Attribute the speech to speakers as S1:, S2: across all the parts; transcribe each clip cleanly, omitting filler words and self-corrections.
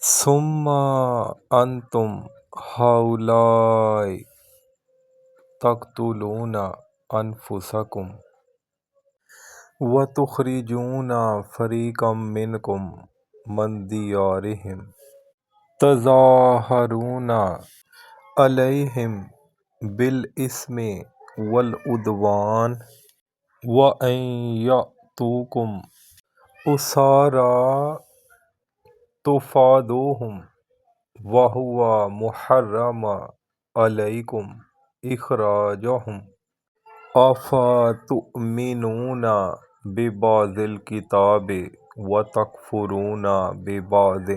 S1: ثم انتم ہؤلاء تقتلون انفسکم وتخرجون فریقا منکم من دیارہم تظاہرون علیہم بالإثم والعدوان وأن یأتوکم أساریٰ تفادوہم وہو محرم علیکم اخراجہم افتؤمنون ببعض الکتاب وتکفرون ببعض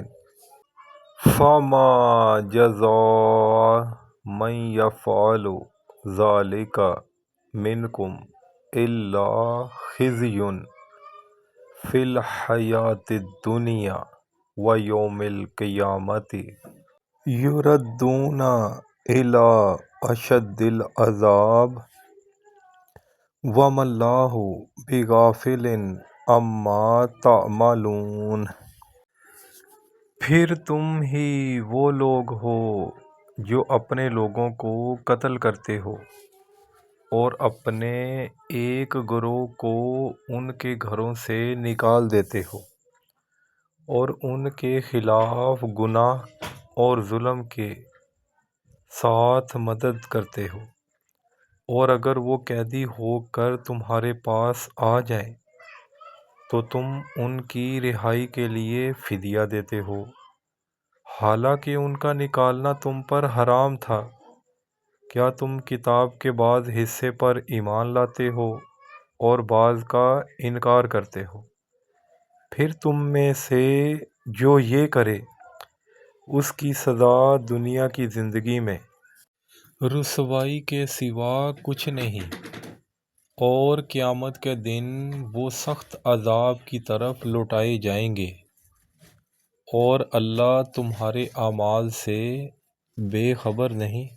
S1: فما جزاء من یفعل ذلک منکم الا خزی فی الحیاۃ الدنیا ویوم القیامۃ یردون الی اشد العذاب وما اللہ بغافل عما تعملون۔ پھر تم ہی وہ لوگ ہو جو اپنے لوگوں کو قتل کرتے ہو اور اپنے ایک گروہ کو ان کے گھروں سے نکال دیتے ہو اور ان کے خلاف گناہ اور ظلم کے ساتھ مدد کرتے ہو، اور اگر وہ قیدی ہو کر تمہارے پاس آ جائیں تو تم ان کی رہائی کے لیے فدیہ دیتے ہو، حالانکہ ان کا نکالنا تم پر حرام تھا۔ کیا تم کتاب کے بعض حصے پر ایمان لاتے ہو اور بعض کا انکار کرتے ہو؟ پھر تم میں سے جو یہ کرے اس کی سزا دنیا کی زندگی میں رسوائی کے سوا کچھ نہیں، اور قیامت کے دن وہ سخت عذاب کی طرف لوٹائے جائیں گے، اور اللہ تمہارے اعمال سے بے خبر نہیں۔